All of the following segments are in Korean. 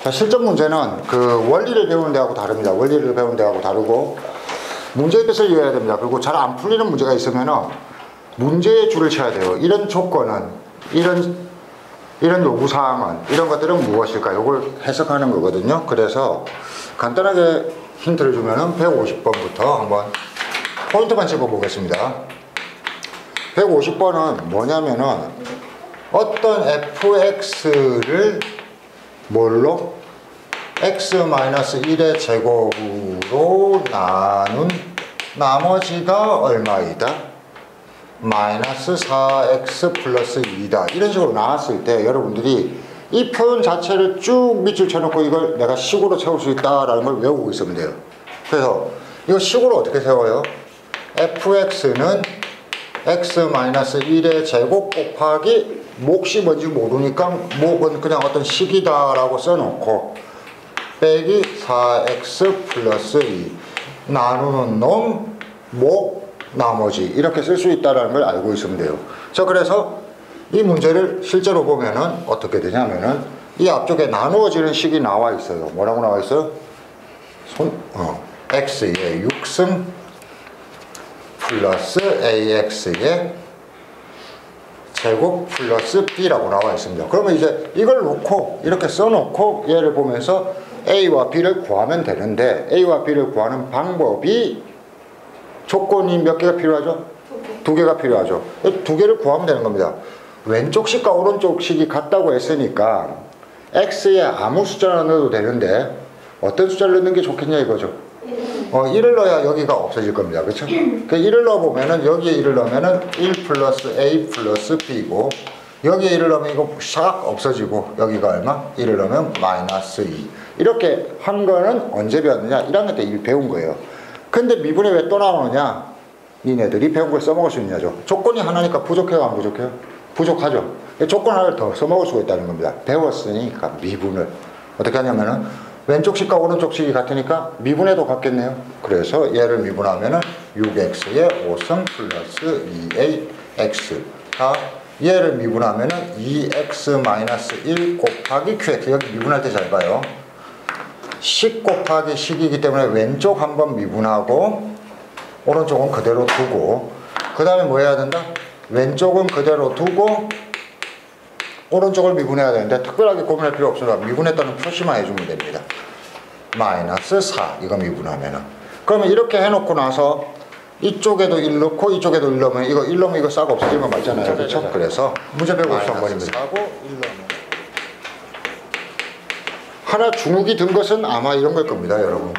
자, 실전 문제는 그 원리를 배우는 데하고 다릅니다. 원리를 배우는 데하고 다르고 문제의 뜻을 이해해야 됩니다. 그리고 잘 안 풀리는 문제가 있으면은 문제의 줄을 쳐야 돼요. 이런 조건은 이런 요구사항은 이런 것들은 무엇일까? 이걸 해석하는 거거든요. 그래서 간단하게 힌트를 주면은 150번부터 한번 포인트만 짚어 보겠습니다. 150번은 뭐냐면은 어떤 fx를 뭘로? x-1의 제곱으로 나눈 나머지가 얼마이다? 마이너스 4x 플러스 2다. 이런 식으로 나왔을 때 여러분들이 이 표현 자체를 쭉 밑줄 쳐놓고 이걸 내가 식으로 채울 수 있다라는 걸 외우고 있으면 돼요. 그래서 이거 식으로 어떻게 세워요? fx는 x-1의 제곱 곱하기 몫이 뭔지 모르니까 몫은 그냥 어떤 식이다라고 써놓고 빼기 4x 플러스 2 나누는 놈 몫 나머지 이렇게 쓸 수 있다는 걸 알고 있으면 돼요. 자, 그래서 이 문제를 실제로 보면은 어떻게 되냐면은 이 앞쪽에 나누어지는 식이 나와 있어요. 뭐라고 나와 있어요? x의 6승 플러스 ax의 제곱 플러스 b라고 나와 있습니다. 그러면 이제 이걸 놓고 이렇게 써놓고 얘를 보면서 a와 b를 구하면 되는데 a와 b를 구하는 방법이 조건이 몇 개가 필요하죠? 두 개가 필요하죠. 두 개를 구하면 되는 겁니다. 왼쪽 식과 오른쪽 식이 같다고 했으니까 x에 아무 숫자를 넣어도 되는데 어떤 숫자를 넣는 게 좋겠냐 이거죠. 1을 넣어야 여기가 없어질 겁니다. 그렇죠? 그 1을 넣어보면은 여기에 1을 넣으면은 1 플러스 a 플러스 b고 여기에 1을 넣으면 이거 싹 없어지고 여기가 얼마? 1을 넣으면 마이너스 2. 이렇게 한 거는 언제 배웠느냐? 1학년 때 이미 배운 거예요. 근데 미분에 왜 또 나오느냐? 니네들이 배운 걸 써먹을 수 있냐죠. 조건이 하나니까 부족해요, 안 부족해요? 부족하죠. 조건 하나를 더 써먹을 수가 있다는 겁니다. 배웠으니까 미분을 어떻게 하냐면은 왼쪽 식과 오른쪽 식이 같으니까 미분해도 같겠네요. 그래서 얘를 미분하면은 6x의 5승 플러스 2ax. 얘를 미분하면은 2x-1 곱하기 qx. 여기 미분할 때 잘 봐요. 식 곱하기 식이기 때문에 왼쪽 한번 미분하고 오른쪽은 그대로 두고 그 다음에 뭐 해야 된다? 왼쪽은 그대로 두고 오른쪽을 미분해야 되는데 특별하게 고민할 필요 없습니다. 미분했다는 표시만 해주면 됩니다. 마이너스 4 이거 미분하면은 그러면 이렇게 해놓고 나서 이쪽에도 1 넣고 이쪽에도 1 넣으면 이거 1 넣으면 이거 싹 없어지는 거 맞잖아요. 그렇죠? 그래서 문제 153번입니다. 하나 주눅이 든 것은 아마 이런 걸 겁니다, 여러분.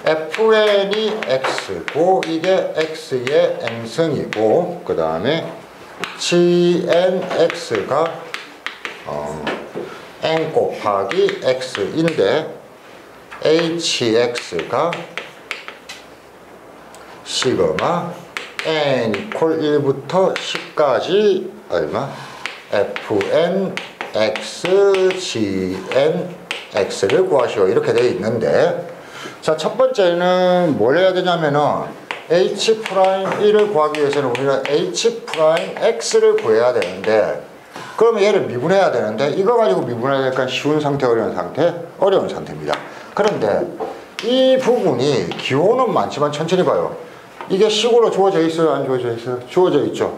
fn이 x고 이게 x의 n승이고 그 다음에 gnx가 n 곱하기 x인데 hx가 시그마 n 이퀄 1부터 10까지 얼마? fn x gn x를 구하시오 이렇게 되어 있는데 자, 첫 번째는 뭘 해야 되냐면은 h'1을 구하기 위해서는 우리는 h'x를 구해야 되는데 그러면 얘를 미분해야 되는데 이거 가지고 미분해야 되니까 쉬운 상태, 어려운 상태? 어려운 상태입니다. 그런데 이 부분이 기호는 많지만 천천히 봐요. 이게 식으로 주어져 있어요? 안 주어져 있어요? 주어져 있죠.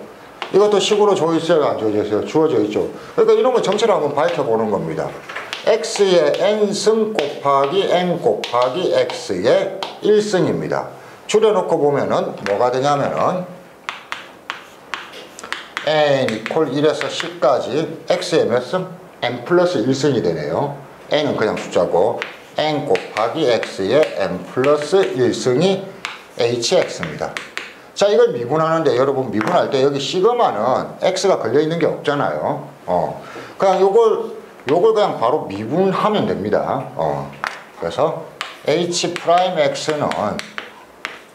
이것도 식으로 주어져 있어요? 안 주어져 있어요? 주어져 있죠. 그러니까 이런 거 전체를 한번 밝혀보는 겁니다. x의 n승 곱하기 n 곱하기 x의 1승입니다. 줄여놓고 보면은 뭐가 되냐면은 n 이퀄 1에서 10까지 x의 몇 승? n 플러스 1승이 되네요. n은 그냥 숫자고 n 곱하기 x의 n 플러스 1승이 hx입니다. 자, 이걸 미분하는데 여러분 미분할 때 여기 시그마는 x가 걸려있는 게 없잖아요. 그냥 요걸 그냥 바로 미분하면 됩니다. 그래서 h'x는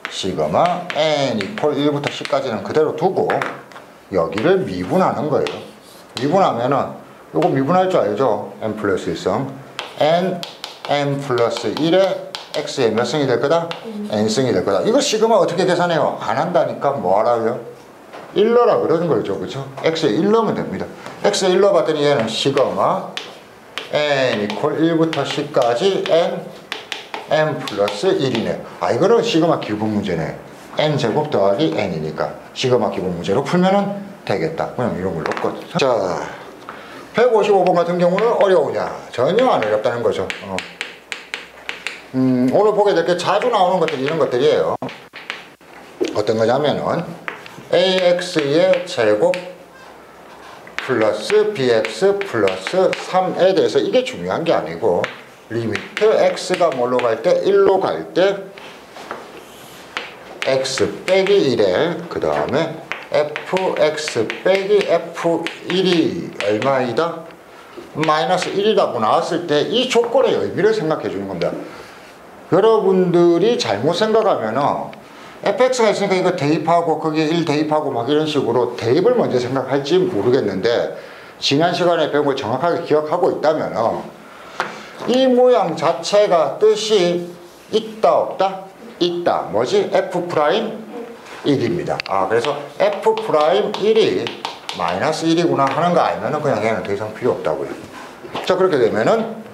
시그마 n 이퀄 1부터 10까지는 그대로 두고 여기를 미분하는 거예요. 미분하면은 요거 미분할 줄 알죠? n 플러스 1승 n 플러스 1에 x의 몇 승이 될 거다? n승이 될 거다. 이거 시그마 어떻게 계산해요? 안 한다니까 뭐 하라고요? 1 넣으라 그러는 거죠. 그렇죠? x에 1 넣으면 됩니다. x에 1 넣어봤더니 얘는 시그마 n 이퀄 1부터 c까지 n 플러스 1이네. 아, 이거는 시그마 기본 문제네. n 제곱 더하기 n이니까 시그마 기본 문제로 풀면은 되겠다. 그냥 이런 걸 넣거든. 자, 155번 같은 경우는 어려우냐? 전혀 안 어렵다는 거죠. 오늘 보게 될 게 자주 나오는 것들이 이런 것들이에요. 어떤 거냐면은 ax의 제곱 플러스 bx 플러스 3에 대해서 이게 중요한 게 아니고 리미트 x가 뭘로 갈 때 1로 갈 때 x 빼기 1에 그 다음에 fx 빼기 f1이 얼마이다? 마이너스 1이라고 나왔을 때 이 조건의 의미를 생각해 주는 겁니다. 여러분들이 잘못 생각하면은 fx가 있으니까 이거 대입하고 거기에 1 대입하고 막 이런 식으로 대입을 먼저 생각할지 모르겠는데 지난 시간에 배운 걸 정확하게 기억하고 있다면 이 모양 자체가 뜻이 있다 없다? 있다. 뭐지? f'1입니다. 아, 그래서 f'1이 마이너스 1이구나 하는 거 알면은 그냥 얘는 더 이상 필요 없다고요. 자, 그렇게 되면은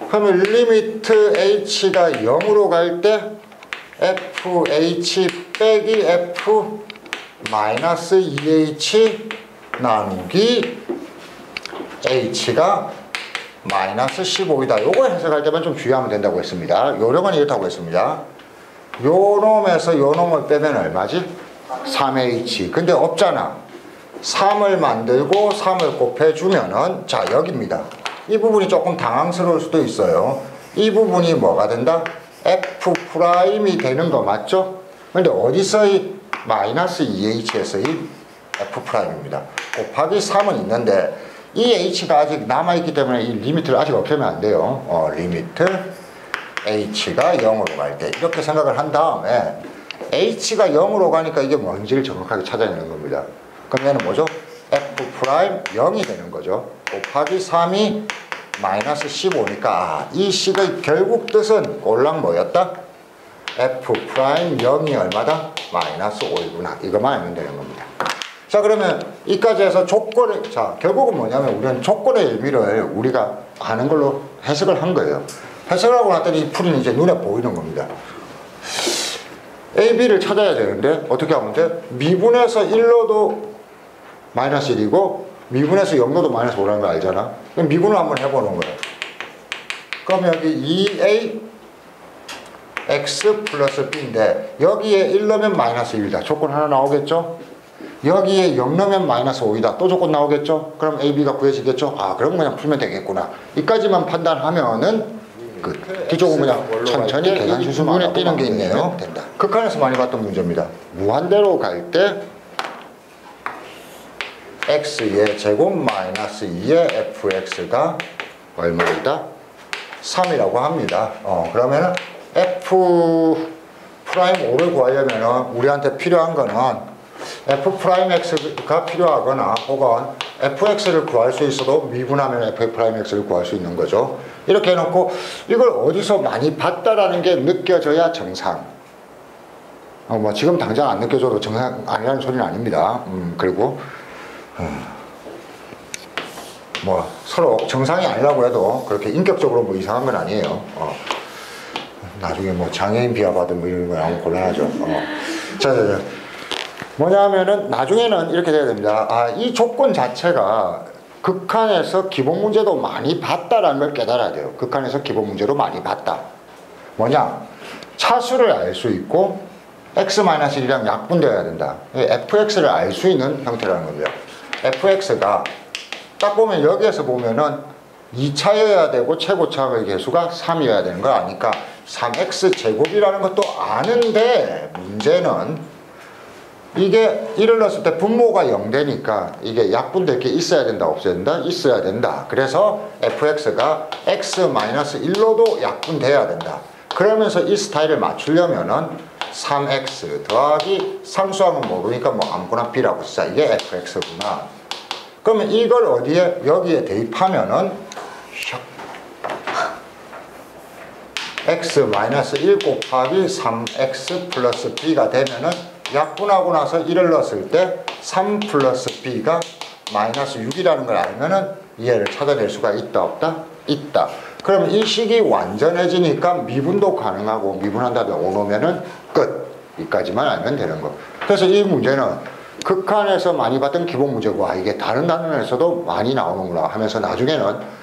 그러면 리미트 h가 0으로 갈 때 fh 빼기 f 마이너스 2h 나누기 h가 마이너스 15이다. 요거 해석할 때만 좀 주의하면 된다고 했습니다. 요령은 이렇다고 했습니다. 요 놈에서 요 놈을 빼면 얼마지? 3h. 근데 없잖아. 3을 만들고 3을 곱해주면은 자, 여기입니다. 이 부분이 조금 당황스러울 수도 있어요. 이 부분이 뭐가 된다? F'이 되는 거 맞죠? 근데 어디서 이 마이너스 2h에서 이 F'입니다. 곱하기 3은 있는데 이 h가 아직 남아있기 때문에 이 리미트를 아직 없애면 안 돼요. 리미트 h가 0으로 갈 때 이렇게 생각을 한 다음에 h가 0으로 가니까 이게 뭔지를 정확하게 찾아내는 겁니다. 그럼 얘는 뭐죠? F'0이 되는 거죠. 곱하기 3이 마이너스 15니까 이 식의 결국 뜻은 꼴랑 뭐였다? F'0이 얼마다? 마이너스 5이구나. 이것만 알면 되는 겁니다. 자, 그러면 이까지 해서 조건을, 자, 결국은 뭐냐면 우리는 조건의 의미를 우리가 아는 걸로 해석을 한 거예요. 해석을 하고 났더니 이 풀이는 이제 눈에 보이는 겁니다. A, B를 찾아야 되는데 어떻게 하면 돼? 미분에서 1로도 마이너스 1이고 미분에서 0로도 마이너스 5라는 거 알잖아. 그럼 미분을 한번 해보는 거예요. 그럼 여기 2A x 플러스 b인데 여기에 1 넣으면 마이너스 1이다. 조건 하나 나오겠죠? 여기에 0 넣으면 마이너스 5이다. 또 조건 나오겠죠? 그럼 A, B가 구해지겠죠? 아, 그럼 그냥 풀면 되겠구나. 이까지만 판단하면은 끝. 뒤쪽은 그냥 천천히 계산수수 눈에 띄는 게 있네요. 된다. 극한에서 많이 봤던 문제입니다. 무한대로 갈 때 x의 제곱 마이너스 2의 fx가 얼마이다? 3이라고 합니다. 그러면은 f'5를 구하려면 우리한테 필요한 거는 f'x가 필요하거나 혹은 fx를 구할 수 있어도 미분하면 f'x를 구할 수 있는 거죠. 이렇게 해놓고 이걸 어디서 많이 봤다라는 게 느껴져야 정상. 뭐 지금 당장 안 느껴져도 정상 아니라는 소리는 아닙니다. 그리고 뭐 서로 정상이 아니라고 해도 그렇게 인격적으로 뭐 이상한 건 아니에요. 나중에 뭐 장애인 비하 받은 뭐 이런 거 나오면 곤란하죠. 자, 뭐냐면은 나중에는 이렇게 돼야 됩니다. 아, 이 조건 자체가 극한에서 기본 문제도 많이 봤다라는 걸 깨달아야 돼요. 극한에서 기본 문제로 많이 봤다. 뭐냐? 차수를 알 수 있고 x-1이랑 약분되어야 된다. fx를 알 수 있는 형태라는 겁니다. fx가 딱 보면 여기에서 보면은 2차여야 되고 최고차의 개수가 3이어야 되는 거 아니까 3x 제곱이라는 것도 아는데 문제는 이게 1을 넣었을 때 분모가 0되니까 이게 약분될 게 있어야 된다 없어야 된다? 있어야 된다. 그래서 fx가 x-1로도 약분돼야 된다. 그러면서 이 스타일을 맞추려면은 3x 더하기 상수함은 모르니까 뭐 아무거나 b라고 쓰자. 이게 fx구나. 그러면 이걸 어디에? 여기에 대입하면은 x-1 곱하기 3x 플러스 b가 되면은 약분하고 나서 1을 넣었을 때 3 플러스 b가 마이너스 6이라는 걸 알면은 얘를 찾아낼 수가 있다 없다? 있다. 그럼 이 식이 완전해지니까 미분도 가능하고 미분한 다음에 5 넣으면은 끝. 이까지만 알면 되는 거. 그래서 이 문제는 극한에서 많이 봤던 기본 문제고 이게 다른 단원에서도 많이 나오는구나 하면서 나중에는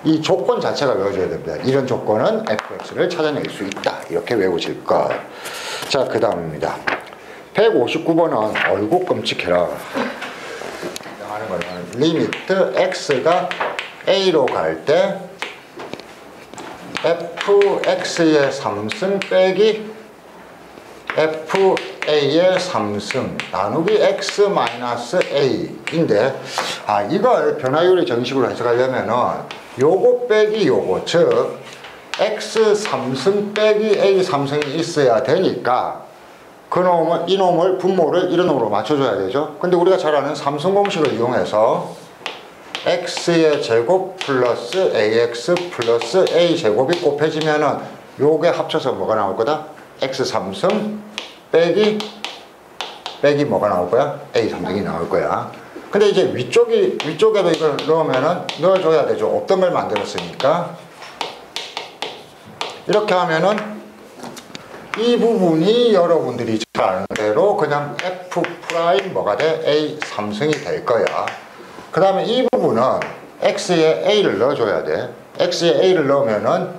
이 조건 자체가 외워져야 됩니다. 이런 조건은 fx를 찾아낼 수 있다. 이렇게 외우실 것. 자, 그 다음입니다. 159번은 얼굴 끔찍해라. 하는 거는 리미트 x가 a로 갈 때 fx의 3승 빼기 fa의 3승 나누기 x-a인데 이걸 변화율의 정식으로 해석하려면은 요거 빼기 요거 즉 x 3승 빼기 a 3승이 있어야 되니까 이놈을 분모를 이런 놈으로 맞춰줘야 되죠. 근데 우리가 잘 아는 삼승 공식을 이용해서 x의 제곱 플러스 ax 플러스 a 제곱이 곱해지면은 요게 합쳐서 뭐가 나올 거다? x 3승 빼기 뭐가 나올 거야? a 3승이 나올 거야. 근데 이제 위쪽에도 이걸 넣으면은 넣어줘야 되죠. 없던 걸 만들었으니까. 이렇게 하면은 이 부분이 여러분들이 잘 아는 대로 그냥 f 프라임 뭐가 돼? a 3승이 될 거야. 그 다음에 이 부분은 x에 a를 넣어줘야 돼. x에 a를 넣으면은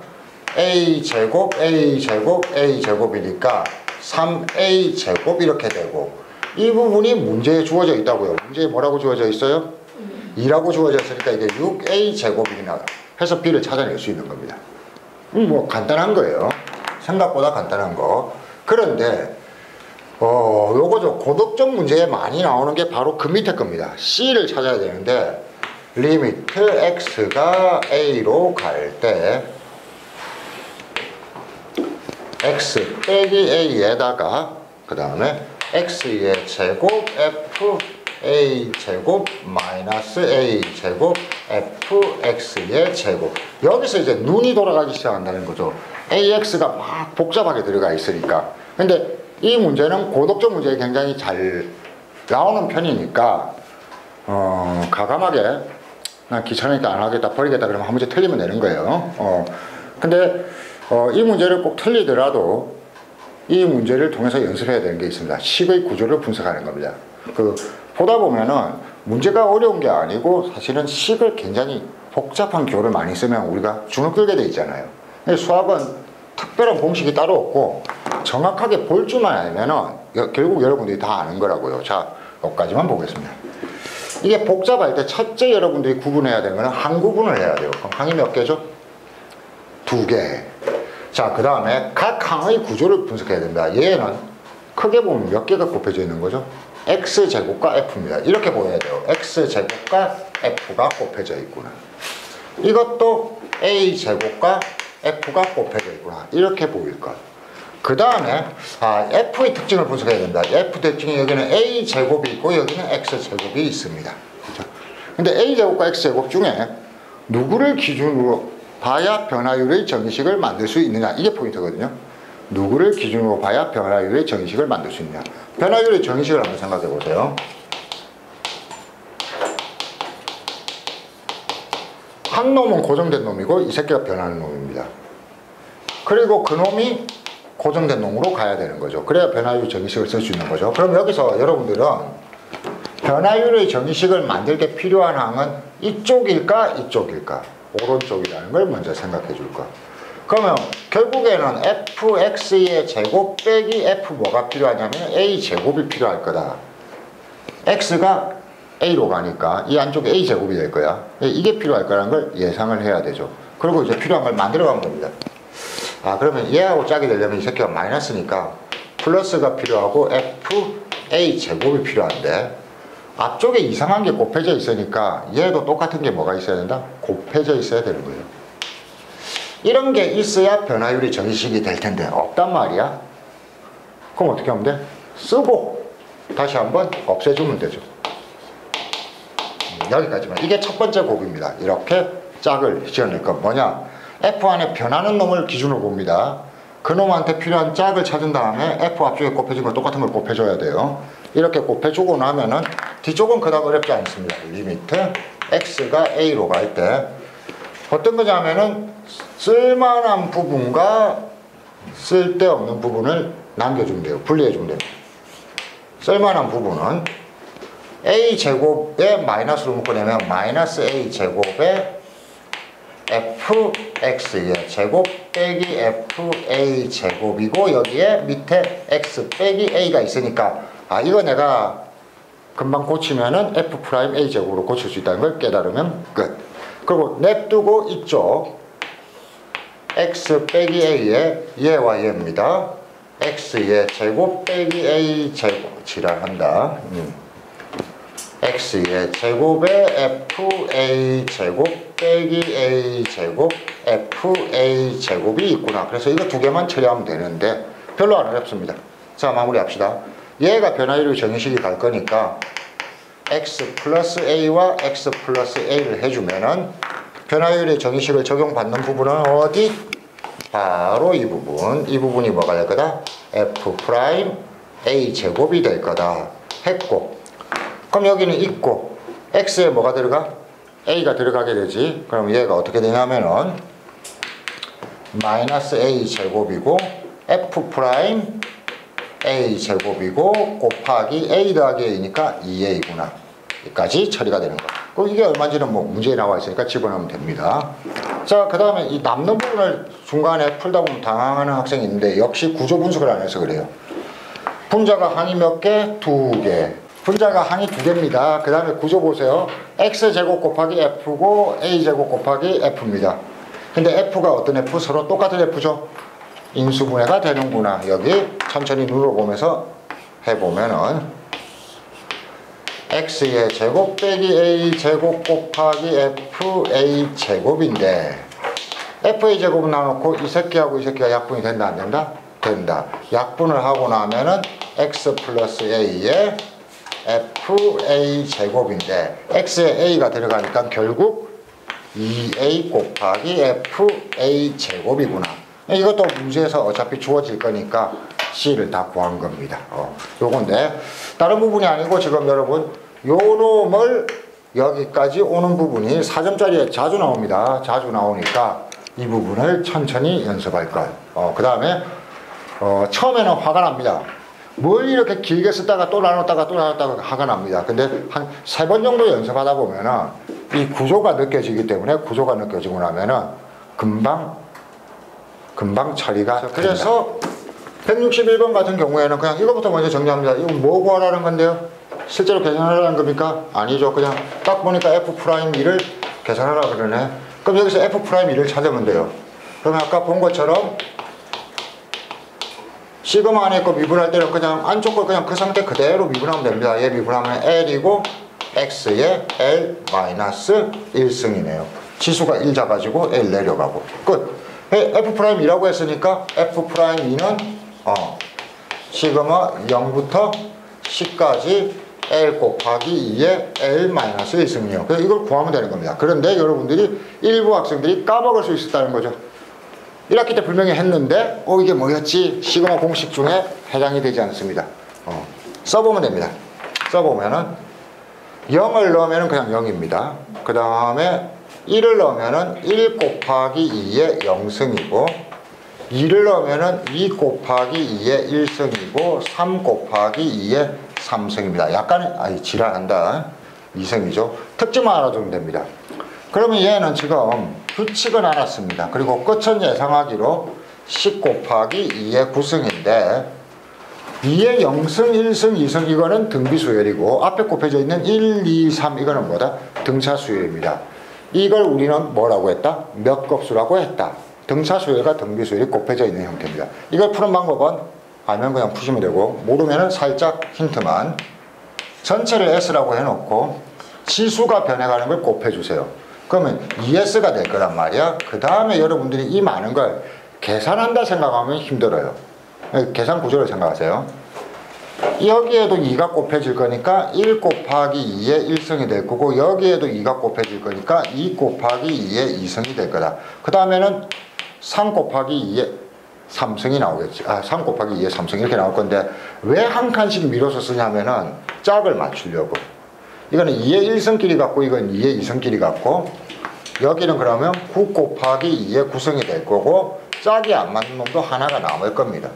a 제곱, a 제곱, a 제곱이니까 3a 제곱 이렇게 되고 이 부분이 문제에 주어져 있다고요. 문제에 뭐라고 주어져 있어요? 2라고 주어져 있으니까 이게 6a 제곱이나 해서 b를 찾아낼 수 있는 겁니다. 뭐 간단한 거예요. 생각보다 간단한 거. 그런데 요거죠. 고득점 문제에 많이 나오는 게 바로 그 밑에 겁니다. C를 찾아야 되는데 리미트 X가 A로 갈 때 X 빼기 A에다가 그 다음에 X의 제곱 F A 제곱 마이너스 A 제곱 FX의 제곱. 여기서 이제 눈이 돌아가기 시작한다는 거죠. AX가 막 복잡하게 들어가 있으니까. 근데 이 문제는 고독점 문제에 굉장히 잘 나오는 편이니까 가감하게 난 귀찮으니까 안 하겠다 버리겠다 그러면 한 문제 틀리면 되는 거예요. 근데 이 문제를 꼭 틀리더라도 이 문제를 통해서 연습해야 되는 게 있습니다. 식의 구조를 분석하는 겁니다. 보다 보면은 문제가 어려운 게 아니고 사실은 식을 굉장히 복잡한 기호를 많이 쓰면 우리가 주눅 들게 돼 있잖아요. 근데 수학은 특별한 공식이 따로 없고 정확하게 볼 줄만 알면은 결국 여러분들이 다 아는 거라고요. 자, 여기까지만 보겠습니다. 이게 복잡할 때 첫째 여러분들이 구분해야 되는 거는 항 구분을 해야 돼요. 그럼 항이 몇 개죠? 2개. 자, 그 다음에 각 항의 구조를 분석해야 됩니다. 얘는 크게 보면 몇 개가 곱해져 있는 거죠? x제곱과 f입니다. 이렇게 보여야 돼요. x제곱과 f가 곱해져 있구나. 이것도 a제곱과 f가 곱해져 있구나. 이렇게 보일 것. 그 다음에 f의 특징을 분석해야 된다. f 특징이 여기는 a제곱이 있고 여기는 x제곱이 있습니다. 그렇죠? 근데 a제곱과 x제곱 중에 누구를 기준으로 봐야 변화율의 정의식을 만들 수 있느냐. 이게 포인트거든요. 누구를 기준으로 봐야 변화율의 정의식을 만들 수 있느냐. 변화율의 정의식을 한번 생각해 보세요. 한 놈은 고정된 놈이고 이 새끼가 변하는 놈입니다. 그리고 그 놈이 고정된 놈으로 가야 되는 거죠. 그래야 변화율 정의식을 쓸 수 있는 거죠. 그럼 여기서 여러분들은 변화율의 정의식을 만들 때 필요한 항은 이쪽일까 이쪽일까 오른쪽이라는 걸 먼저 생각해 줄 거. 그러면 결국에는 fx의 제곱 빼기 f 뭐가 필요하냐면 a 제곱이 필요할 거다. x가 a로 가니까 이 안쪽에 a 제곱이 될 거야. 이게 필요할 거라는 걸 예상을 해야 되죠. 그리고 이제 필요한 걸 만들어 가면 됩니다. 그러면 얘하고 짝이 되려면 이 새끼가 마이너스니까 플러스가 필요하고 fa 제곱이 필요한데 앞쪽에 이상한 게 곱해져 있으니까 얘도 똑같은 게 뭐가 있어야 된다? 곱해져 있어야 되는 거예요. 이런 게 있어야 변화율이 정의식이 될 텐데 없단 말이야. 그럼 어떻게 하면 돼? 쓰고 다시 한번 없애주면 되죠. 여기까지만. 이게 첫 번째 곱입니다. 이렇게 짝을 지어낼 건 뭐냐? f 안에 변하는 놈을 기준으로 봅니다. 그 놈한테 필요한 짝을 찾은 다음에 f 앞쪽에 곱해진 거 똑같은 걸 곱해줘야 돼요. 이렇게 곱해주고 나면은 뒤쪽은 그다음 어렵지 않습니다. 리미트 x가 a로 갈 때 어떤 거냐면은 쓸만한 부분과 쓸데없는 부분을 남겨주면 돼요. 분리해주면 돼요. 쓸만한 부분은 a제곱에 마이너스로 묶어내면 마이너스 a제곱에 fx의 제곱 빼기 fa 제곱이고 여기에 밑에 x 빼기 a가 있으니까 이거 내가 금방 고치면은 f' a제곱으로 고칠 수 있다는 걸 깨달으면 끝. 그리고 냅두고 이쪽 x 빼기 a의 얘와 얘입니다. x의 제곱 빼기 a 제곱 지랄한다. x의 제곱에 fa 제곱 빼기 a 제곱 fa 제곱이 있구나. 그래서 이거 두 개만 처리하면 되는데 별로 안 어렵습니다. 자, 마무리합시다. 얘가 변화율의 정의식이 갈 거니까 x 플러스 a와 x 플러스 a를 해주면은 변화율의 정의식을 적용받는 부분은 어디? 바로 이 부분. 이 부분이 뭐가 될 거다? f 프라임 a 제곱이 될 거다 했고, 그럼 여기는 있고 x에 뭐가 들어가? a가 들어가게 되지. 그럼 얘가 어떻게 되냐면은 마이너스 a 제곱이고 f 프라임 a 제곱이고 곱하기 a 더하기 a니까 2a구나. 여기까지 처리가 되는 거. 그럼 이게 얼마인지는 뭐 문제에 나와 있으니까 집어넣으면 됩니다. 자, 그 다음에 이 남는 부분을 중간에 풀다 보면 당황하는 학생이 있는데 역시 구조 분석을 안 해서 그래요. 분자가 항이 몇 개? 2개. 분자가 항이 2개입니다. 그 다음에 구조 보세요. x제곱 곱하기 f고 a제곱 곱하기 f입니다. 근데 f가 어떤 f? 서로 똑같은 f죠? 인수분해가 되는구나. 여기 천천히 눌러보면서 해보면은 x의 제곱 빼기 a 제곱 곱하기 fa 제곱인데 fa 제곱 나놓고 이 새끼하고 이 새끼가 약분이 된다 안 된다? 된다. 약분을 하고 나면은 x 플러스 a의 fa 제곱인데 x에 a가 들어가니까 결국 2a 곱하기 fa 제곱이구나. 이것도 문제에서 어차피 주어질 거니까 C를 다 구한 겁니다. 요건데 다른 부분이 아니고 지금 여러분 요 놈을 여기까지 오는 부분이 4점짜리에 자주 나옵니다. 자주 나오니까 이 부분을 천천히 연습할 걸. 그 다음에 처음에는 화가 납니다. 뭘 이렇게 길게 쓰다가 또 나눴다가 또 나눴다가 화가 납니다. 근데 한 3번 정도 연습하다 보면은 이 구조가 느껴지기 때문에 구조가 느껴지고 나면은 금방 처리가 된다. 그래서 161번 같은 경우에는 그냥 이거부터 먼저 정리합니다. 이건 뭐 구하라는 건데요? 실제로 계산하라는 겁니까? 아니죠. 그냥 딱 보니까 f'2를 계산하라 그러네. 그럼 여기서 f'2를 찾으면 돼요. 그러면 아까 본 것처럼 시그마 안에 거 미분할 때는 그냥 안쪽 걸 그냥 그 상태 그대로 미분하면 됩니다. 얘 미분하면 L이고 x의 L-1승이네요. 지수가 1 잡아지고 L 내려가고 끝. F'이라고 했으니까 F'2는 시그마 0부터 10까지 L 곱하기 2의 L-1승이에요. 그래서 이걸 구하면 되는 겁니다. 그런데 여러분들이 일부 학생들이 까먹을 수 있었다는 거죠. 1학기 때 분명히 했는데 이게 뭐였지? 시그마 공식 중에 해당이 되지 않습니다. 써보면 됩니다. 써보면은 0을 넣으면 그냥 0입니다. 그 다음에 1을 넣으면 1 곱하기 2의 0승이고 2를 넣으면 2 곱하기 2의 1승이고 3 곱하기 2의 3승입니다. 약간 지랄한다. 2승이죠. 특징만 알아두면 됩니다. 그러면 얘는 지금 규칙은 알았습니다. 그리고 끝은 예상하기로 10 곱하기 2의 9승인데 2의 0승, 1승, 2승 이거는 등비수열이고 앞에 곱해져 있는 1, 2, 3 이거는 뭐다? 등차수열입니다. 이걸 우리는 뭐라고 했다? 몇 급수라고 했다. 등차수열과 등비수열이 곱해져 있는 형태입니다. 이걸 푸는 방법은 알면 그냥 푸시면 되고 모르면 살짝 힌트만 전체를 S라고 해놓고 지수가 변해가는 걸 곱해주세요. 그러면 2S가 될 거란 말이야. 그 다음에 여러분들이 이 많은 걸 계산한다 생각하면 힘들어요. 계산 구조를 생각하세요. 여기에도 2가 곱해질 거니까 1 곱하기 2의 1승이 될 거고 여기에도 2가 곱해질 거니까 2 곱하기 2의 2승이 될 거다. 그 다음에는 3 곱하기 2의 3승이 나오겠지. 3 곱하기 2의 3승 이렇게 나올 건데 왜 한 칸씩 밀어서 쓰냐면은 짝을 맞추려고. 이거는 2의 1승끼리 같고 이건 2의 2승끼리 같고 여기는 그러면 9 곱하기 2의 9승이 될 거고 짝이 안 맞는 놈도 하나가 남을 겁니다.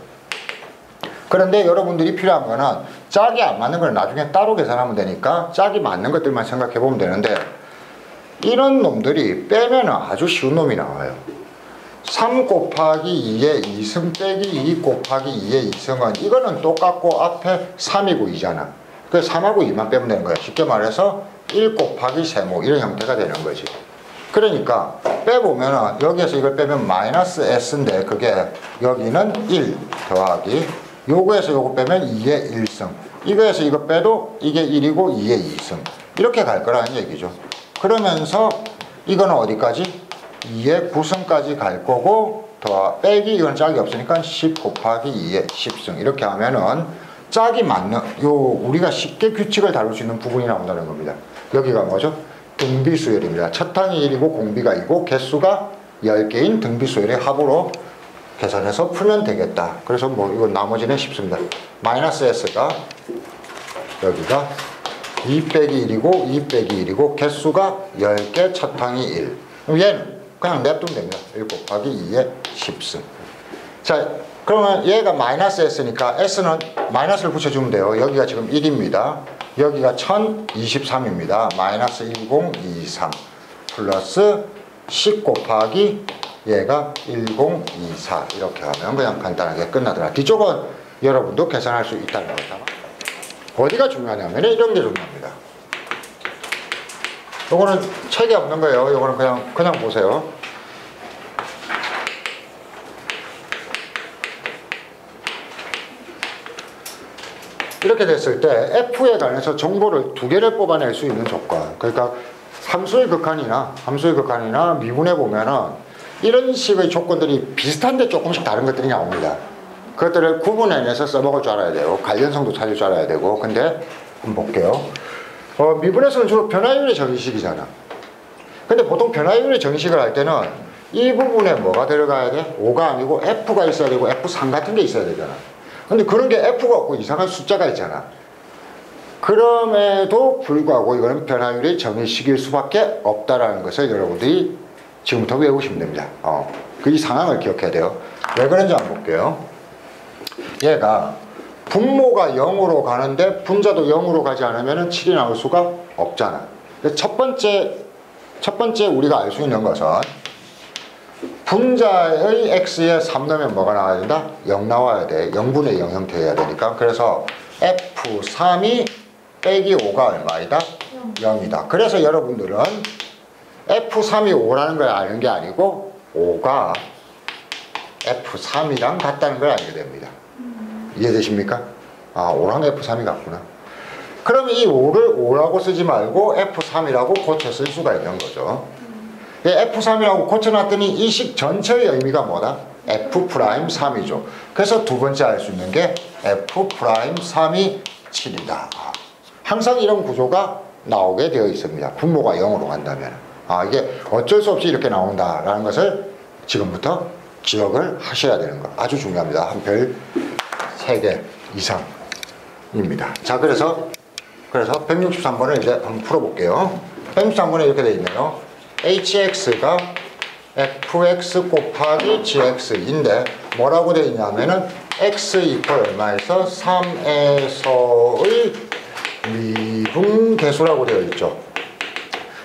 그런데 여러분들이 필요한 거는 짝이 안 맞는 걸 나중에 따로 계산하면 되니까 짝이 맞는 것들만 생각해 보면 되는데 이런 놈들이 빼면 아주 쉬운 놈이 나와요. 3 곱하기 2의 2승 빼기 2 곱하기 2의 2승은 이거는 똑같고 앞에 3이고 2잖아. 그래서 3하고 2만 빼면 되는 거야. 쉽게 말해서 1 곱하기 세모 이런 형태가 되는 거지. 그러니까 빼보면 여기에서 이걸 빼면 마이너스 s인데 그게 여기는 1 더하기 요거에서 요거 빼면 2의 1승 이거에서 이거 빼도 이게 1이고 2의 2승 이렇게 갈 거라는 얘기죠. 그러면서 이거는 어디까지? 2의 9승까지 갈 거고 빼기 이건 짝이 없으니까 10 곱하기 2의 10승 이렇게 하면은 짝이 맞는 우리가 쉽게 규칙을 다룰 수 있는 부분이 나온다는 겁니다. 여기가 뭐죠? 등비수열입니다. 첫 항이 1이고 공비가 2고 개수가 10개인 등비수열의 합으로 계산해서 풀면 되겠다. 그래서 뭐 이건 나머지는 쉽습니다. 마이너스 s가 여기가 2 빼기 1이고 2 빼기 1이고 개수가 10개 첫 항이 1. 그럼 얘는 그냥 냅두면 됩니다. 1 곱하기 2의 10승. 자, 그러면 얘가 마이너스 s니까 s는 마이너스를 붙여주면 돼요. 여기가 지금 1입니다. 여기가 1023입니다. 마이너스 1023 플러스 10 곱하기 얘가 1024 이렇게 하면 그냥 간단하게 끝나더라. 뒤쪽은 여러분도 계산할 수 있다는 거죠. 어디가 중요하냐면 이런 게 중요합니다. 요거는 책이 없는 거예요. 요거는 그냥 보세요. 이렇게 됐을 때 F에 관해서 정보를 두 개를 뽑아낼 수 있는 조건. 그러니까 함수의 극한이나 미분해 보면은 이런 식의 조건들이 비슷한데 조금씩 다른 것들이 나옵니다. 그것들을 구분해내서 써먹을 줄 알아야 돼요. 관련성도 찾을 줄 알아야 되고. 근데 한번 볼게요. 미분에서는 주로 변화율의 정의식이잖아. 근데 보통 변화율의 정의식을 할 때는 이 부분에 뭐가 들어가야 돼? 5가 아니고 F가 있어야 되고 F3 같은 게 있어야 되잖아. 근데 그런 게 F가 없고 이상한 숫자가 있잖아. 그럼에도 불구하고 이거는 변화율의 정의식일 수밖에 없다라는 것을 여러분들이 지금부터 외우시면 됩니다. 이 상황을 기억해야 돼요. 왜 그런지 한번 볼게요. 얘가 분모가 0으로 가는데 분자도 0으로 가지 않으면 7이 나올 수가 없잖아. 첫 번째 우리가 알 수 있는 것은 분자의 x에 3 넣으면 뭐가 나와야 된다? 0 나와야 돼. 0분의 0 형태여야 되니까. 그래서 f3이 빼기 5가 얼마이다? 0이다. 그래서 여러분들은 f3이 5라는 걸 아는 게 아니고 5가 f3이랑 같다는 걸 알게 됩니다. 이해되십니까? 5랑 f3이 같구나. 그럼 이 5를 5라고 쓰지 말고 f3이라고 고쳐 쓸 수가 있는 거죠. f3이라고 고쳐놨더니 이 식 전체의 의미가 뭐다? f'3이죠. 그래서 두 번째 알 수 있는 게 f'3이 7이다. 항상 이런 구조가 나오게 되어 있습니다. 분모가 0으로 간다면. 이게 어쩔 수 없이 이렇게 나온다라는 것을 지금부터 기억을 하셔야 되는 거. 아주 중요합니다. 한 별 3개 이상입니다. 자, 그래서 163번을 이제 한번 풀어볼게요. 163번에 이렇게 되어 있네요. hx가 fx 곱하기 gx인데 뭐라고 되어 있냐면은 x 이퀄 얼마에서 3에서의 미분계수라고 되어 있죠.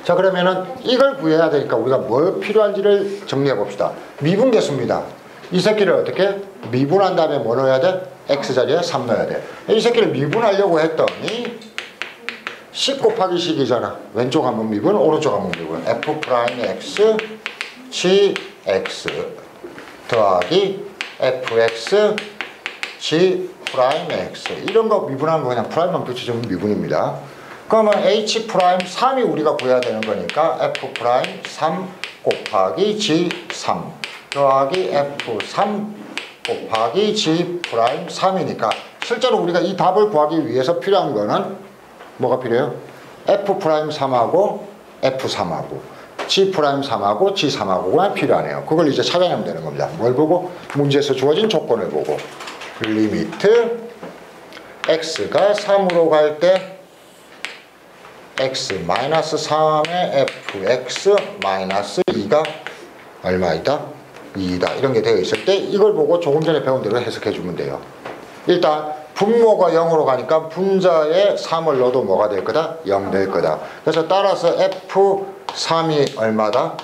자, 그러면은 이걸 구해야 되니까 우리가 뭐 필요한지를 정리해 봅시다. 미분계수입니다. 이 새끼를 어떻게 미분한 다음에 뭐 넣어야 돼? x 자리에 3 넣어야 돼. 이 새끼를 미분하려고 했더니 10 곱하기 10이잖아. 왼쪽 한번 미분, 오른쪽 한번 미분. f'x gx 더하기 fx g'x 이런 거 미분하는 거 그냥 프라임만 붙여주면 미분입니다. 그러면 h'3이 우리가 구해야 되는 거니까 f'3 곱하기 g3 더하기 f3 곱하기 g'3이니까 실제로 우리가 이 답을 구하기 위해서 필요한 거는 뭐가 필요해요? f'3하고 f3하고 g'3하고 g3하고가 필요하네요. 그걸 이제 찾아내면 되는 겁니다. 뭘 보고? 문제에서 주어진 조건을 보고 리미트 x가 3으로 갈 때 x 마이너스 3의 fx 마이너스 2가 얼마이다? 2이다. 이런 게 되어 있을 때 이걸 보고 조금 전에 배운 대로 해석해 주면 돼요. 일단 분모가 0으로 가니까 분자에 3을 넣어도 뭐가 될 거다? 0 될 거다. 그래서 따라서 f3이 얼마다?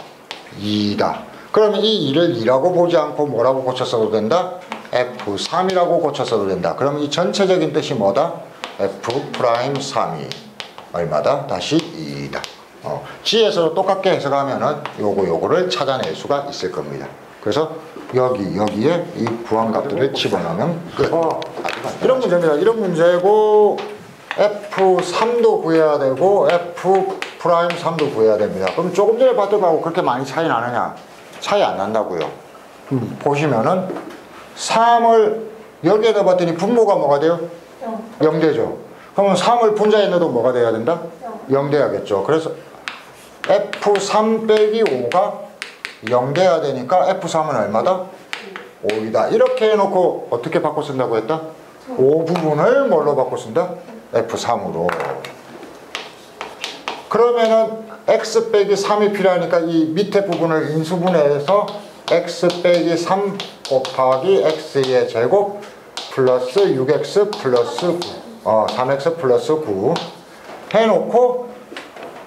2다. 그러면 이 2를 2라고 보지 않고 뭐라고 고쳐 써도 된다? f3이라고 고쳐 써도 된다. 그러면 이 전체적인 뜻이 뭐다? f'3이 얼마다? 다시 2다. G에서 똑같게 해석하면은 요거를 찾아낼 수가 있을 겁니다. 그래서 여기에 이 구한값들을 집어넣으면 끝. 이런 문제입니다. 이런 문제고 F3도 구해야 되고 F'3도 구해야 됩니다. 그럼 조금 전에 봤던 거하고 그렇게 많이 차이 나느냐? 차이 안 난다고요. 보시면은 3을 여기에 넣어봤더니 분모가 뭐가 돼요? 0 되죠. 그러면 3을 분자에 넣어도 뭐가 돼야 된다? 0 돼야겠죠. 그래서 F3 빼기 5가 0 돼야 되니까 F3은 얼마다? 5이다. 이렇게 해놓고 어떻게 바꿔 쓴다고 했다? 5 부분을 뭘로 바꿔 쓴다? F3으로. 그러면은 X 빼기 3이 필요하니까 이 밑에 부분을 인수분해해서 X 빼기 3 곱하기 X의 제곱 플러스 6X 플러스 3X 플러스 9 해놓고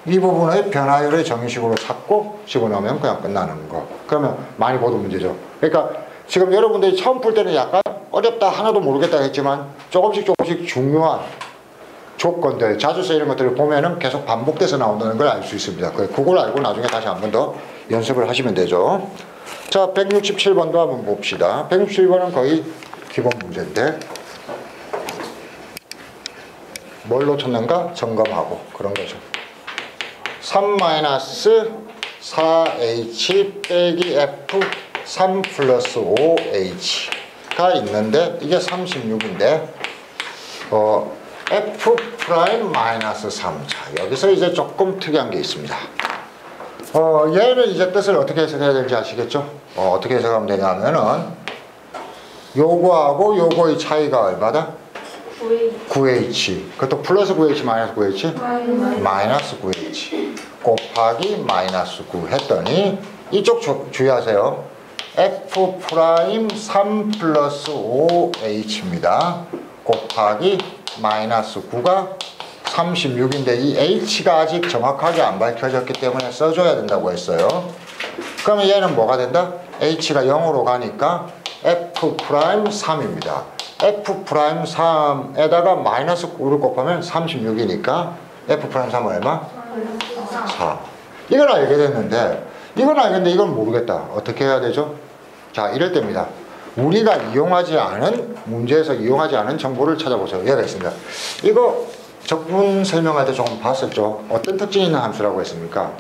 이 부분의 변화율의 정의식으로 찾고 집어넣으면 그냥 끝나는 거. 그러면 많이 보던 문제죠. 그러니까 지금 여러분들이 처음 풀 때는 약간 어렵다 하나도 모르겠다 했지만 조금씩 중요한 조건들, 자주 쓰이는 것들을 보면은 계속 반복돼서 나온다는 걸 알 수 있습니다. 그걸 알고 나중에 다시 한 번 더 연습을 하시면 되죠. 자, 167번도 한번 봅시다. 167번은 거의 기본 문제인데 뭘로 쳤는가 점검하고 그런 거죠. 3-4H 빼기 F 3 플러스 5H가 있는데 이게 36인데 F 프라임 마이너스 3. 자, 여기서 이제 조금 특이한 게 있습니다. 얘는 이제 뜻을 어떻게 해석해야 될지 아시겠죠? 어떻게 해석하면 되냐면은 요거하고 요거의 차이가 얼마다? 9H. 그것도 플러스 9H 마이너스 9H? 마이너스 9H 곱하기 마이너스 9 했더니 이쪽 주의하세요. F 프라임 3 플러스 5H입니다. 곱하기 마이너스 9가 36인데 이 H가 아직 정확하게 안 밝혀졌기 때문에 써줘야 된다고 했어요. 그러면 얘는 뭐가 된다? H가 0으로 가니까 F 프라임 3입니다. F 프라임 3에다가 마이너스 9를 곱하면 36이니까 F 프라임 3은 얼마? 4. 이건 알게 됐는데 이건 모르겠다. 어떻게 해야 되죠? 자, 이럴 때입니다. 우리가 이용하지 않은 문제에서 이용하지 않은 정보를 찾아보세요. 얘가 있습니다. 이거 적분 설명할 때 조금 봤었죠. 어떤 특징이 있는 함수라고 했습니까?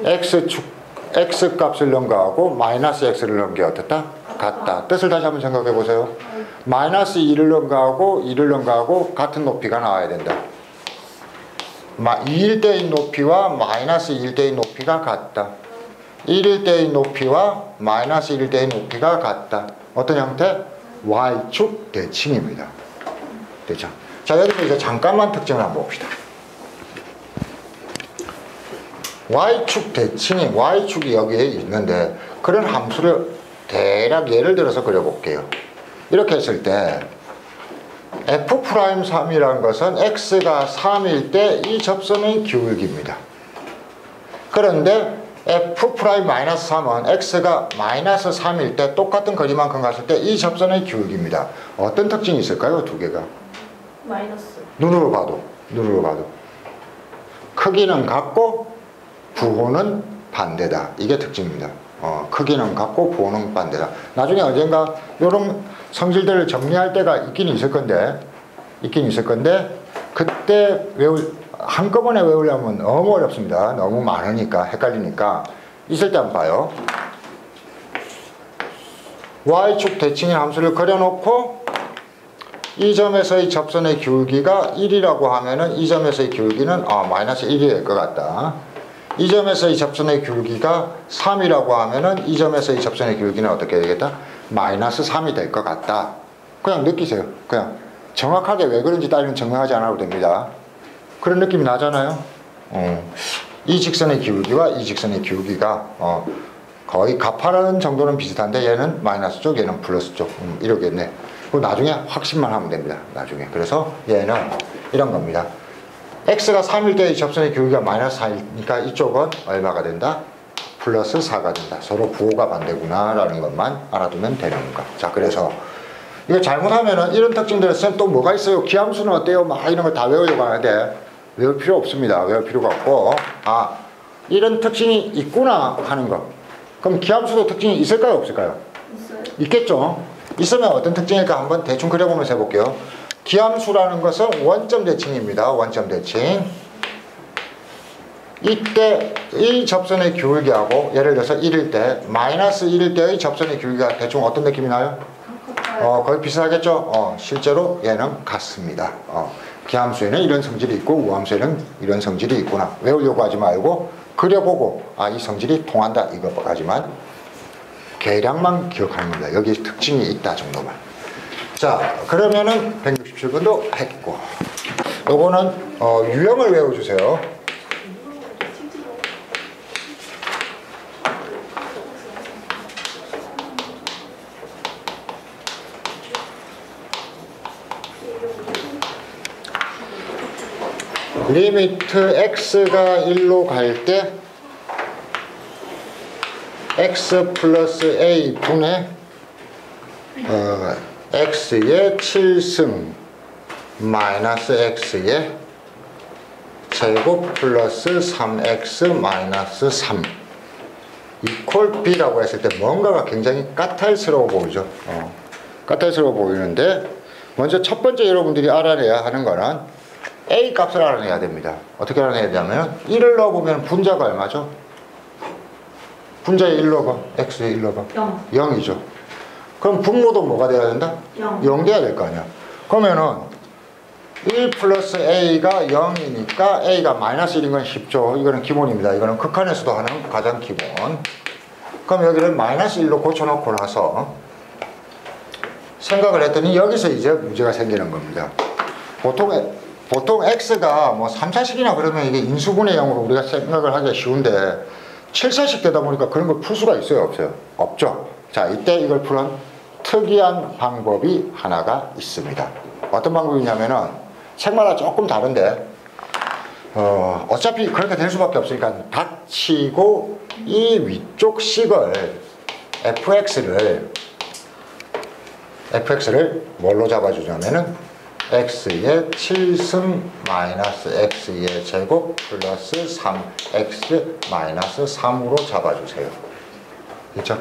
X 값을 넘겨가고 마이너스 X를 넘겨 어떻다? 같다. 뜻을 다시 한번 생각해 보세요. 마이너스 2를 넘겨가고 2를 넘겨가고 같은 높이가 나와야 된다. 2일 때인 높이와 마이너스 1일 때인 높이가 같다. 1일 때인 높이와 마이너스 1일 때인 높이가 같다. 어떤 형태? Y축 대칭입니다. 됐죠? 자, 여기서 이제 잠깐만 특징을 한번 봅시다. Y축 대칭이, Y축이 여기에 있는데 그런 함수를 대략 예를 들어서 그려볼게요. 이렇게 했을 때 F'3이라는 것은 X가 3일 때 이 접선의 기울기입니다. 그런데 F'-3은 X가 마이너스 3일 때 똑같은 거리만큼 갔을 때 이 접선의 기울기입니다. 어떤 특징이 있을까요? 두 개가? 마이너스. 눈으로 봐도 크기는 같고 부호는 반대다. 이게 특징입니다. 크기는 같고 부호는 반대다. 나중에 언젠가 이런 성질들을 정리할 때가 있긴 있을 건데 그때 한꺼번에 외우려면 너무 어렵습니다. 너무 많으니까 헷갈리니까 있을 때 한번 봐요. Y축 대칭의 함수를 그려놓고 이 점에서의 접선의 기울기가 1이라고 하면은 이 점에서의 기울기는 마이너스 1이 될 것 같다. 이 점에서의 접선의 기울기가 3이라고 하면은 이 점에서의 접선의 기울기는 어떻게 되겠다? 마이너스 3이 될 것 같다. 그냥 느끼세요. 그냥 정확하게 왜 그런지 따위는 증명하지 않아도 됩니다. 그런 느낌이 나잖아요. 이 직선의 기울기와 이 직선의 기울기가 거의 가파른 정도는 비슷한데 얘는 마이너스 쪽, 얘는 플러스 쪽. 이러겠네. 그 나중에 확신만 하면 됩니다. 나중에. 그래서 얘는 이런 겁니다. x가 3일 때 이 접선의 기울기가 마이너스 4이니까 이쪽은 얼마가 된다? 플러스 4가 된다. 서로 부호가 반대구나 라는 것만 알아두면 되는 거. 자, 그래서 이거 잘못하면은 이런 특징들을 쓰면 또 뭐가 있어요? 기함수는 어때요? 막 이런 걸 다 외우려고 하는데 외울 필요 없습니다. 외울 필요가 없고, 이런 특징이 있구나 하는 거. 그럼 기함수도 특징이 있을까요? 없을까요? 있어요. 있겠죠. 있으면 어떤 특징일까 한번 대충 그려보면서 해볼게요. 기함수라는 것은 원점 대칭입니다. 원점 대칭. 이때 이 접선의 기울기하고 예를 들어서 1일 때 마이너스 1일 때의 접선의 기울기가 대충 어떤 느낌이 나요? 거의 비슷하겠죠. 실제로 얘는 같습니다. 기함수에는 이런 성질이 있고 우함수에는 이런 성질이 있구나. 외우려고 하지 말고 그려보고 이 성질이 통한다 이것까지만 계량만 기억하는 겁니다. 여기 특징이 있다 정도만. 자, 그러면은 167번도 했고, 요거는 유형을 외워주세요. 리미트 x가 1로 갈 때 x 플러스 a 분의 x의 7승 마이너스 x의 제곱 플러스 3x 마이너스 3 이퀄 b라고 했을 때 뭔가가 굉장히 까탈스러워 보이죠. 까탈스러워 보이는데 먼저 첫 번째 여러분들이 알아내야 하는 거는 a 값을 알아내야 됩니다. 어떻게 알아내야 되냐면 1을 넣어보면 분자가 얼마죠? 분자에 1 넣어봐. x에 1 넣어봐. 0. 0이죠. 그럼 분모도 뭐가 돼야 된다? 0 돼야 될 거 아니야. 그러면은 1 플러스 a가 0이니까 a가 마이너스 1인 건 쉽죠. 이거는 기본입니다. 이거는 극한에서도 하는 가장 기본. 그럼 여기를 마이너스 1로 고쳐놓고 나서 생각을 했더니 여기서 이제 문제가 생기는 겁니다. 보통 x가 뭐 3차식이나 그러면 이게 인수분해 형으로 우리가 생각을 하기가 쉬운데 7차식 되다 보니까 그런 걸 풀 수가 있어요? 없어요? 없죠. 자, 이때 이걸 푸는 특이한 방법이 하나가 있습니다. 어떤 방법이냐면은 책마다 조금 다른데 어차피 그렇게 될 수밖에 없으니까 닥치고 이 위쪽 식을 fx를 뭘로 잡아주냐면은 x의 7승 마이너스 x의 제곱 플러스 3x 마이너스 3으로 잡아주세요. 그렇죠?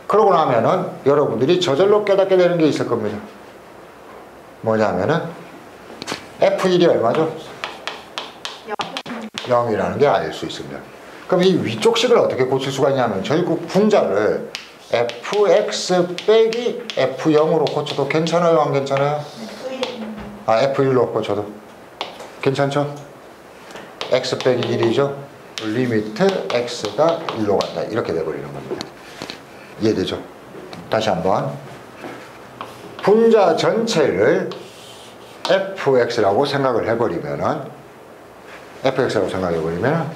그러고 나면은 여러분들이 저절로 깨닫게 되는 게 있을 겁니다. 뭐냐면은 f1이 얼마죠? 0이라는 게 알 수 있습니다. 그럼 이 위쪽 식을 어떻게 고칠 수가 있냐면 결국 분자를 fx 빼기 f0으로 고쳐도 괜찮아요? 안 괜찮아요? f1로 고쳐도 괜찮죠? x 빼기 1이죠? 리미트 x가 1로 간다. 이렇게 돼버리는 겁니다. 이해되죠? 다시 한번 분자 전체를 fx라고 생각을 해버리면은 fx라고 생각해버리면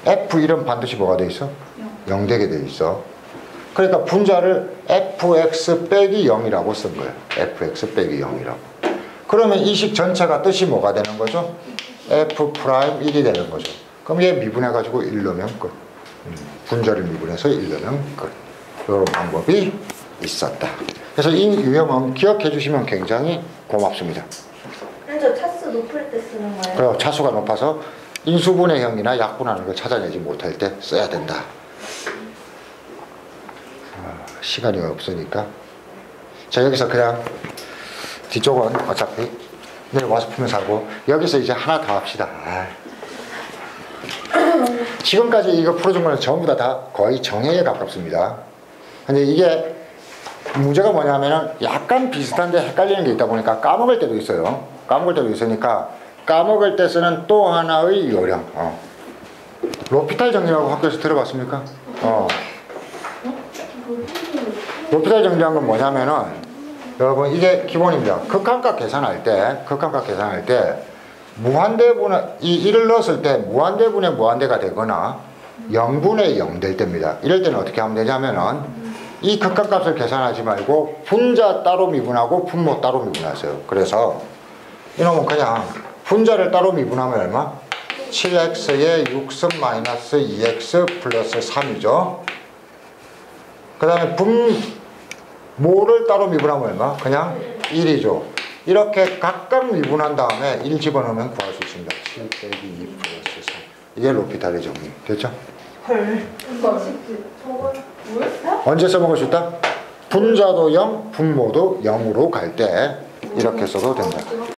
f1은 반드시 뭐가 돼 있어? 0 되게 돼 있어. 그러니까 분자를 fx 빼기 0이라고 쓴 거예요. fx 빼기 0이라고. 그러면 이 식 전체가 뜻이 뭐가 되는 거죠? f'1이 되는 거죠. 그럼 얘 미분해가지고 1 넣으면 끝. 분자를 미분해서 1 넣으면 끝. 이런 방법이 있었다. 그래서 이 유형은 기억해 주시면 굉장히 고맙습니다. 저 차수 높을 때 쓰는 거예요? 그래요. 차수가 높아서 인수분해형이나 약분하는 걸 찾아내지 못할 때 써야 된다. 시간이 없으니까. 자, 여기서 그냥 뒤쪽은 어차피 내일 와서 풀면서 하고 여기서 이제 하나 더 합시다. 지금까지 이거 풀어준 거는 전부 다 거의 정해에 가깝습니다. 근데 이게 문제가 뭐냐면은 약간 비슷한데 헷갈리는 게 있다 보니까 까먹을 때도 있어요. 까먹을 때도 있으니까 까먹을 때 쓰는 또 하나의 요령. 로피탈 정리라고 학교에서 들어봤습니까? 로피탈 정리한 건 뭐냐면은 여러분 이게 기본입니다. 극한값 계산할 때 무한대분의 이를 넣었을 때 무한대분의 무한대가 되거나 0분의 0 될 때입니다. 이럴 때는 어떻게 하면 되냐면은 이 극한값을 계산하지 말고 분자 따로 미분하고 분모 따로 미분하세요. 그래서 이놈은 그냥 분자를 따로 미분하면 얼마? 7x의 6승 마이너스 2x 플러스 3이죠. 그 다음에 분모를 따로 미분하면 얼마? 그냥 1이죠. 이렇게 각각 미분한 다음에 1 집어넣으면 구할 수 있습니다. 7 빼기 2 플러스 3. 이게 로피탈의 정리. 됐죠? 헐. 저건 뭐였어? 언제 써먹을 수 있다? 분자도 0, 분모도 0으로 갈 때 이렇게 써도 된다.